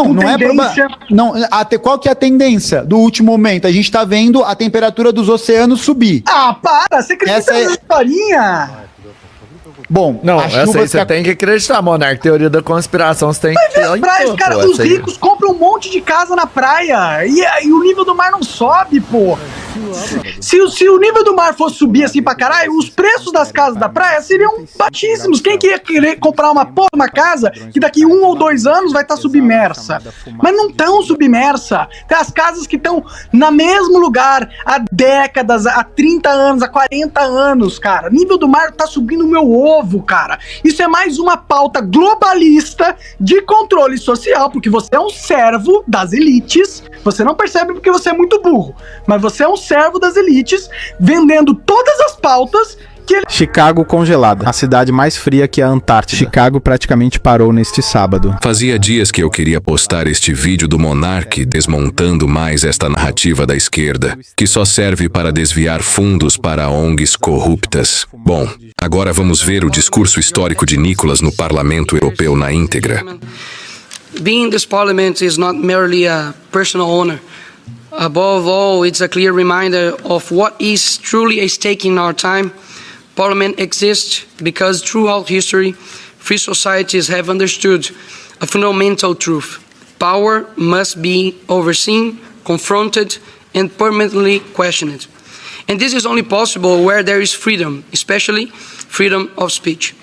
Não é não, até qual que é a tendência do último momento? A gente tá vendo a temperatura dos oceanos subir. Ah, para! Você acredita nessa historinha? Bom, não, essa aí você tem que acreditar, Monark. Teoria da conspiração, você tem que ter. Praias, cara, os ricos compram um monte de casa na praia e o nível do mar não sobe, pô. Se o nível do mar fosse subir assim pra caralho, os preços das casas da praia seriam baixíssimos. Quem que ia querer comprar uma casa que daqui 1 ou 2 anos vai estar submersa? Mas não tão submersa. Tem as casas que estão no mesmo lugar há décadas, há 30 anos, há 40 anos, cara. O nível do mar tá subindo o meu ovo, cara. Isso é mais uma pauta globalista de controle social, porque você é um servo das elites. Você não percebe porque você é muito burro, mas você é um servo das elites, vendendo todas as pautas que ele... Chicago congelada, a cidade mais fria que a Antártida. Chicago praticamente parou neste sábado. Fazia dias que eu queria postar este vídeo do Monark desmontando mais esta narrativa da esquerda, que só serve para desviar fundos para ONGs corruptas. Bom, agora vamos ver o discurso histórico de Nikolas no Parlamento Europeu na íntegra. Being in this parliament is not merely a personal honor. Above all, it's a clear reminder of what is truly at stake in our time. Parliament exists because throughout history, free societies have understood a fundamental truth. Power must be overseen, confronted, and permanently questioned. And this is only possible where there is freedom, especially freedom of speech.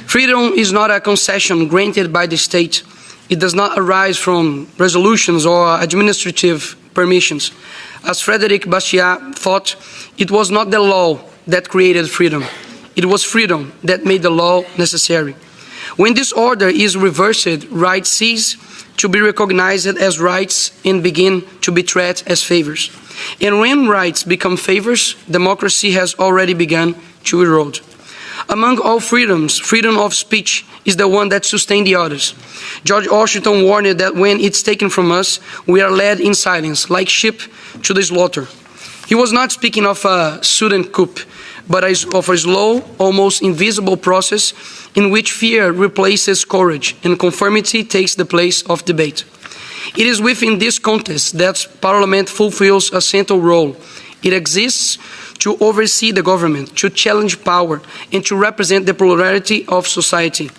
Freedom is not a concession granted by the state. It does not arise from resolutions or administrative permissions. As Frederic Bastiat thought, it was not the law that created freedom. It was freedom that made the law necessary. When this order is reversed, rights cease to be recognized as rights and begin to be treated as favors. And when rights become favors, democracy has already begun to erode. Among all freedoms, freedom of speech is the one that sustains the others. George Washington warned that when it's taken from us, we are led in silence, like sheep to the slaughter. He was not speaking of a sudden coup, but of a slow, almost invisible process in which fear replaces courage and conformity takes the place of debate. It is within this context that Parliament fulfills a central role. It exists to oversee the government, to challenge power, and to represent the plurality of society.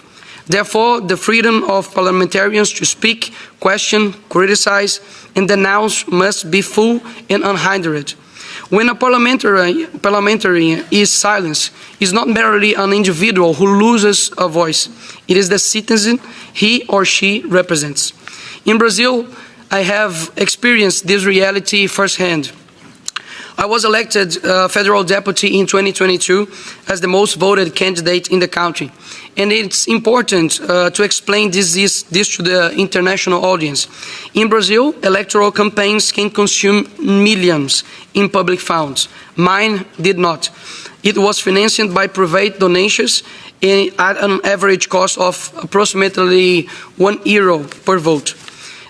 Therefore, the freedom of parliamentarians to speak, question, criticize, and denounce must be full and unhindered. When a parliamentarian is silenced, is not merely an individual who loses a voice. It is the citizen he or she represents. In Brazil, I have experienced this reality firsthand. I was elected federal deputy in 2022 as the most voted candidate in the country. And it's important to explain this to the international audience. In Brazil, electoral campaigns can consume millions in public funds. Mine did not. It was financed by private donations at an average cost of approximately €1 per vote.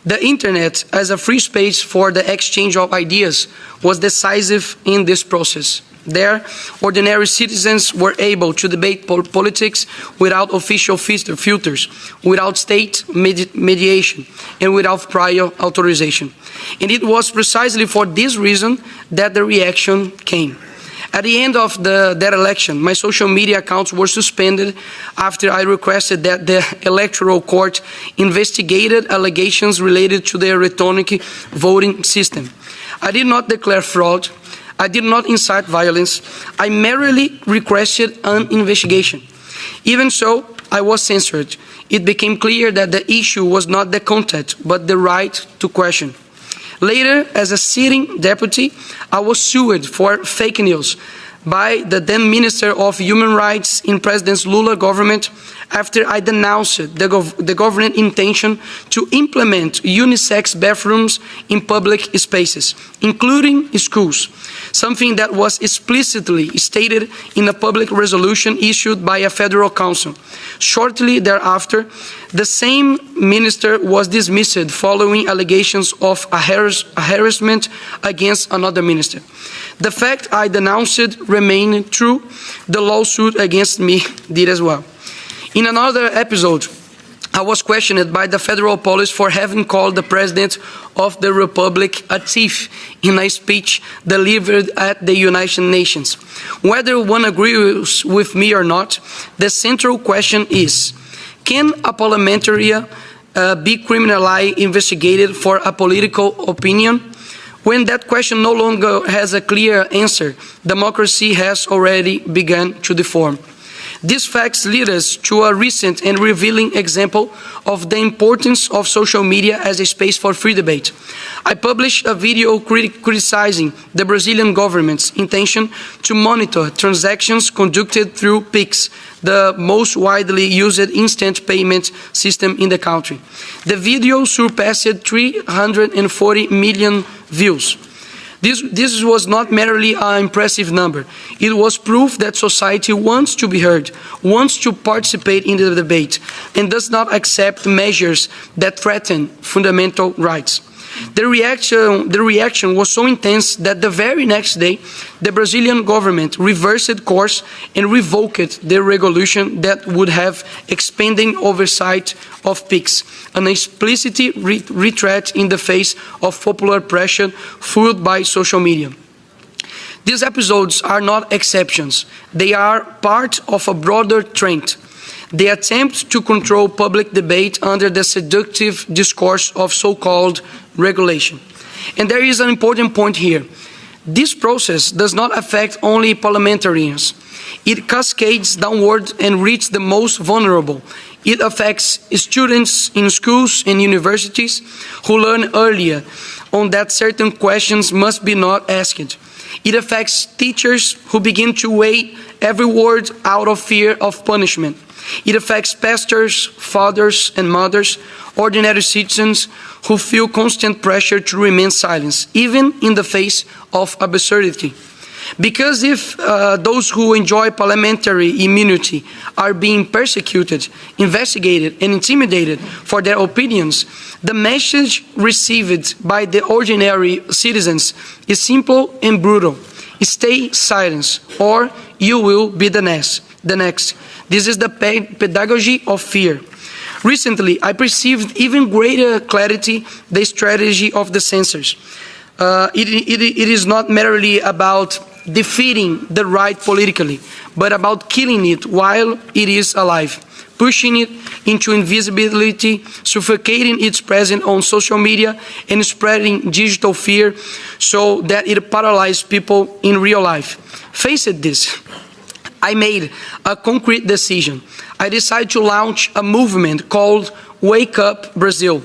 The internet, as a free space for the exchange of ideas, was decisive in this process. There, ordinary citizens were able to debate politics without official filters, without state mediation, and without prior authorization. And it was precisely for this reason that the reaction came. At the end of that election, my social media accounts were suspended after I requested that the Electoral Court investigated allegations related to the electronic voting system. I did not declare fraud. I did not incite violence. I merely requested an investigation. Even so, I was censored. It became clear that the issue was not the content, but the right to question. Later, as a sitting deputy, I was sued for fake news by the then Minister of Human Rights in President Lula's government after I denounced the government intention to implement unisex bathrooms in public spaces, including schools, something that was explicitly stated in a public resolution issued by a federal council. Shortly thereafter, the same minister was dismissed following allegations of a harassment against another minister. The fact I denounced remained true. The lawsuit against me did as well. In another episode, I was questioned by the federal police for having called the President of the Republic a thief in a speech delivered at the United Nations. Whether one agrees with me or not, the central question is, can a parliamentarian be criminally investigated for a political opinion? When that question no longer has a clear answer, democracy has already begun to deform. These facts lead us to a recent and revealing example of the importance of social media as a space for free debate. I published a video criticizing the Brazilian government's intention to monitor transactions conducted through Pix, the most widely used instant payment system in the country. The video surpassed 340 million views. This was not merely an impressive number. It was proof that society wants to be heard, wants to participate in the debate, and does not accept measures that threaten fundamental rights. The reaction was so intense that the very next day, the Brazilian government reversed course and revoked the regulation that would have expanded oversight of PIX, an explicit retreat in the face of popular pressure fueled by social media. These episodes are not exceptions. They are part of a broader trend. They attempt to control public debate under the seductive discourse of so-called regulation. And there is an important point here. This process does not affect only parliamentarians. It cascades downward and reaches the most vulnerable. It affects students in schools and universities who learn earlier on that certain questions must be not asked. It affects teachers who begin to weigh every word out of fear of punishment. It affects pastors, fathers and mothers, ordinary citizens who feel constant pressure to remain silent, even in the face of absurdity. Because if those who enjoy parliamentary immunity are being persecuted, investigated and intimidated for their opinions, the message received by the ordinary citizens is simple and brutal. Stay silent or you will be the next. This is the pedagogy of fear. Recently, I perceived even greater clarity the strategy of the censors. It is not merely about defeating the right politically, but about killing it while it is alive, pushing it into invisibility, suffocating its presence on social media, and spreading digital fear so that it paralyzes people in real life. Face this. I made a concrete decision. I decided to launch a movement called Wake Up Brazil.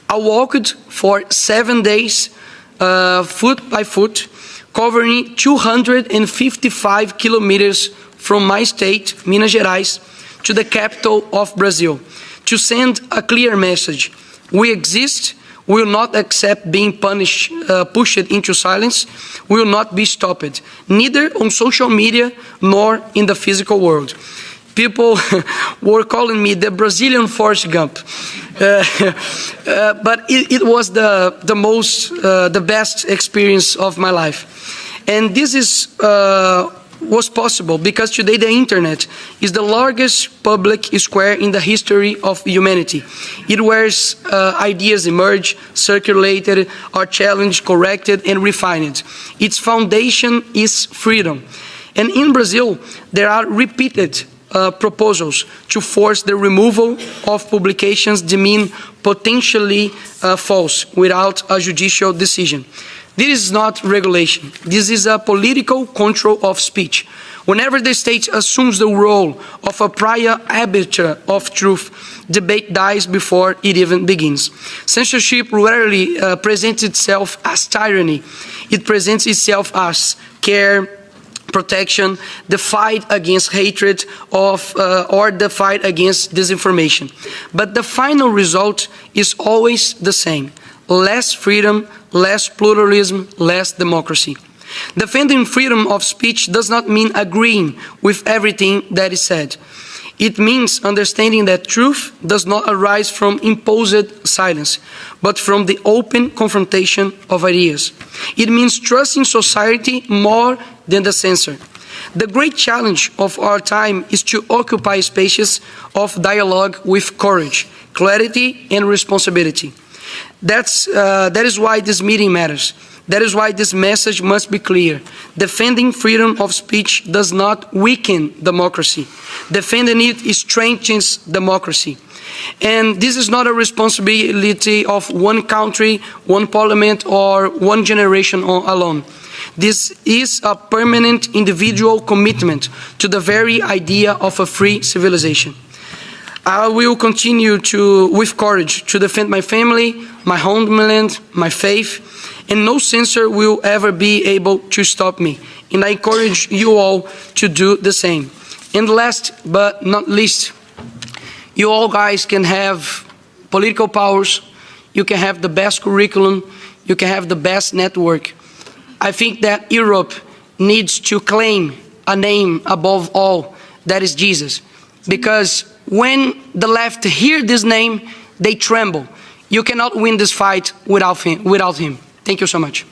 I walked for 7 days, foot by foot, covering 255 kilometers from my state, Minas Gerais, to the capital of Brazil, to send a clear message. We exist. We will not accept being pushed into silence. We will not be stopped, neither on social media nor in the physical world. People were calling me the Brazilian Forrest Gump, but it was the best experience of my life. And this was possible because today the internet is the largest public square in the history of humanity. It where ideas emerge, circulated, are challenged, corrected, and refined. Its foundation is freedom. And in Brazil, there are repeated proposals to force the removal of publications deemed potentially false without a judicial decision. This is not regulation. This is a political control of speech. Whenever the state assumes the role of a prior arbiter of truth, debate dies before it even begins. Censorship rarely presents itself as tyranny. It presents itself as care, protection, the fight against hatred or the fight against disinformation. But the final result is always the same. Less freedom, less pluralism, less democracy. Defending freedom of speech does not mean agreeing with everything that is said. It means understanding that truth does not arise from imposed silence, but from the open confrontation of ideas. It means trusting society more than the censor. The great challenge of our time is to occupy spaces of dialogue with courage, clarity, and responsibility. That is why this meeting matters. That is why this message must be clear. Defending freedom of speech does not weaken democracy. Defending it strengthens democracy. And this is not a responsibility of one country, one parliament, or one generation alone. This is a permanent individual commitment to the very idea of a free civilization. I will continue with courage to defend my family, my homeland, my faith, and no censor will ever be able to stop me. And I encourage you all to do the same. And last but not least, you all guys can have political powers, you can have the best curriculum, you can have the best network. I think that Europe needs to claim a name above all, that is Jesus. Because when the left hear this name, they tremble. You cannot win this fight without him. Thank you so much.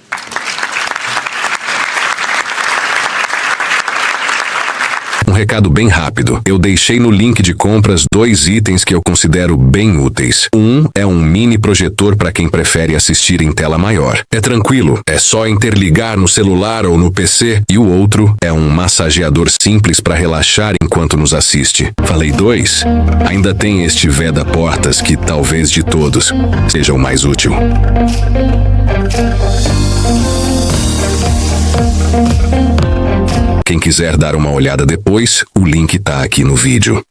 Recado bem rápido. Eu deixei no link de compras 2 itens que eu considero bem úteis. Um é um mini projetor para quem prefere assistir em tela maior. É tranquilo, é só interligar no celular ou no PC. E o outro é um massageador simples para relaxar enquanto nos assiste. Falei 2. Ainda tem este veda-portas que talvez de todos seja o mais útil. Quem quiser dar uma olhada depois, o link tá aqui no vídeo.